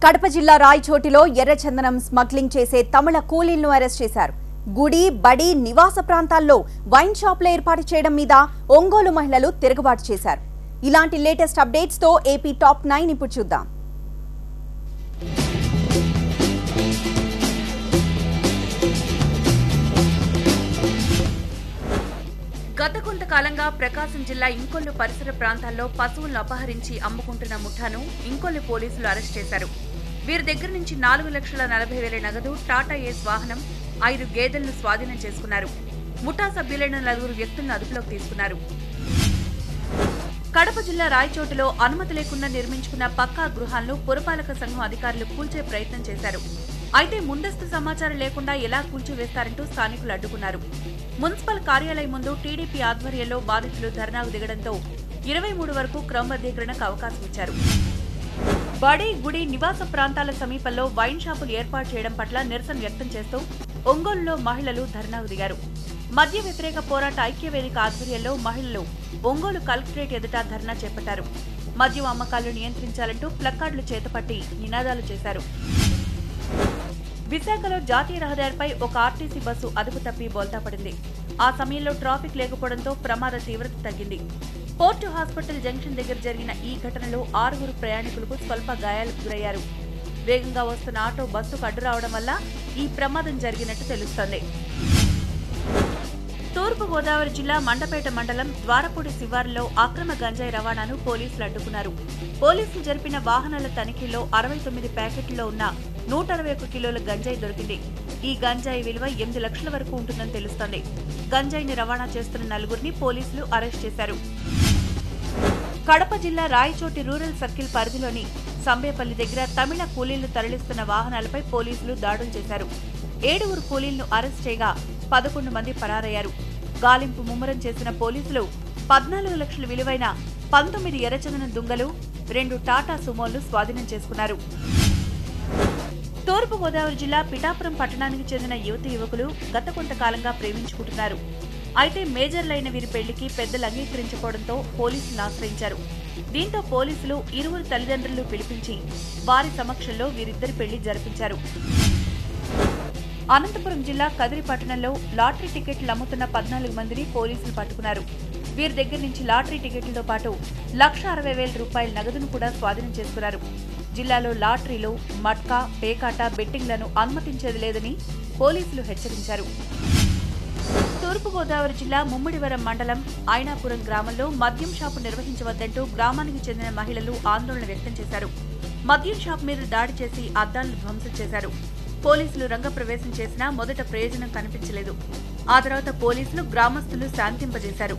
కడప జిల్లా రాయచోటిలో ఎర్రచందనం స్మగ్లింగ్ చేసే తమిళ కూలీలను అరెస్ట్ చేశారు. గుడి, బడి, నివాస ప్రాంతాల్లో వైన్ షాపులు ఏర్పాటు చేయడం మీద ఒంగోలు మహిళలు తిరుగుబాటు చేశారు. ఇలాంటి లేటెస్ట్ అప్డేట్స్ తో ఏపీ టాప్ 9 ఇప్పుడు చూద్దాం. గత కొంతకాలంగా ప్రకాశం జిల్లా ఇంకొల్లు పరిసర ప్రాంతాల్లో పశువులను అపహరించి అమ్ముకుంటున్న ముఠాను ఇంకొల్లు పోలీసులు అరెస్ట్ చేశారు. వీరి దగ్గర నుంచి 4,40,000 నగదు, టాటా ఏస్ వాహనం, 5 గేదెలను స్వాధీనం చేసుకున్నారు. ముఠా సభ్యులైన 4 వ్యక్తులను అదుపులోకి తీసుకున్నారు. కడప జిల్లా రాయచోటిలో అనుమతి లేకుండా నిర్మించుకున్న పక్కా గృహాలను పురపాలక సంఘం అధికారులు కూల్చే ప్రయత్నం చేశారు. అయితే ముందస్తు సమాచారం లేకుండా ఎలా కూల్చివేస్తారంటూ స్థానికులు అడ్డుకున్నారు. మున్సిపల్ కార్యాలయం ముందు టీడీపీ ఆధ్వర్యంలో బాధితులు ధర్నాకు దిగడంతో 23 వరకు క్రమబద్ధీకరణకు అవకాశం ఇచ్చారు. బడి, గుడి, నివాస ప్రాంతాల సమీపంలో వైన్ షాపులు ఏర్పాటు చేయడం పట్ల నిరసన వ్యక్తం చేస్తూ ఒంగోలులో మహిళలు ధర్నాకు దిగారు. మద్య వ్యతిరేక పోరాట ఐక్యవేదిక ఆధ్వర్యంలో మహిళలు ఒంగోలు కలెక్టరేట్ ఎదుట ధర్నా చేపట్టారు. మద్యం అమ్మకాలను నియంత్రించాలంటూ ప్లకార్డులు చేతపట్టి నినాదాలు చేశారు. విశాఖలో జాతీయ రహదారిపై ఒక ఆర్టీసీ బస్సు అదుపు తప్పి బోల్తా పడింది. ఆ సమయంలో ట్రాఫిక్ లేకపోవడంతో ప్రమాద తీవ్రత తగ్గింది. పోర్టు హాస్పిటల్ జంక్షన్ దగ్గర జరిగిన ఈ ఘటనలో 6 ప్రయాణికులకు స్వల్ప గాయాలకు గురయ్యారు. వేగంగా వస్తున్న ఆటో బస్సుకు అడ్డు రావడం వల్ల ఈ ప్రమాదం జరిగినట్టు తెలుస్తోంది. తూర్పు గోదావరి జిల్లా మండపేట మండలం ద్వారపూడి శివారులో అక్రమ గంజాయి రవాణాను పోలీసులు అడ్డుకున్నారు. పోలీసులు జరిపిన వాహనాల తనిఖీలో 69 ప్యాకెట్లలో ఉన్న 161 కిలోల గంజాయి దొరికింది. ఈ గంజాయి విలువ 8 లక్షల వరకు ఉంటుందని తెలుస్తోంది. గంజాయిని రవాణా చేస్తున్న 4గురిని పోలీసులు అరెస్ట్ చేశారు. కడప జిల్లా రాయచోటి రూరల్ సర్కిల్ పరిధిలోని సంబేపల్లి దగ్గర తమిళ కూలీలు తరలిస్తున్న వాహనాలపై పోలీసులు దాడులు చేశారు. 7 కూలీలను అరెస్ట్ చేయగా 11 మంది పరారయ్యారు. గాలింపు ముమ్మరం చేసిన పోలీసులు 14 లక్షల విలువైన 19 ఎర్రచందనం దుంగలు, 2 టాటా సుమోలు స్వాధీనం చేసుకున్నారు. తూర్పు గోదావరి జిల్లా పిఠాపురం పట్టణానికి చెందిన యువకులు గత కొంతకాలంగా ప్రేమించుకుంటున్నారు. అయితే మేజర్లైన వీరి పెళ్లికి పెద్దలు అంగీకరించకపోవడంతో పోలీసులను ఆశ్రయించారు. దీంతో పోలీసులు ఇరువురు తల్లిదండ్రులు పిలిపించి వారి సమక్షంలో వీరిద్దరి పెళ్లి జరిపించారు. అనంతపురం జిల్లా కదిరి పట్టణంలో లాటరీ టికెట్లు అమ్ముతున్న 14 మందిని పోలీసులు పట్టుకున్నారు. వీరి దగ్గర నుంచి లాటరీ టికెట్లతో పాటు 1,60,000 రూపాయల నగదును కూడా స్వాధీనం చేసుకున్నారు. జిల్లాలో లాటరీలు, మట్కా, పేకాట, బెట్టింగ్లను అనుమతించేది లేదని పోలీసులు హెచ్చరించారు. తూర్పుగోదావరి జిల్లా ముమ్మిడివరం మండలం ఐనాపురం గ్రామంలో మద్యం షాపు నిర్వహించవద్దంటూ గ్రామానికి చెందిన మహిళలు ఆందోళన వ్యక్తం చేశారు. మద్యం షాపు మీద దాడి చేసి అద్దాలను ధ్వంసం చేశారు. పోలీసులు రంగప్రవేశం చేసినా మొదట ప్రయోజనం కనిపించలేదు. ఆ తర్వాత పోలీసులు, గ్రామస్తులు శాంతింపజేశారు.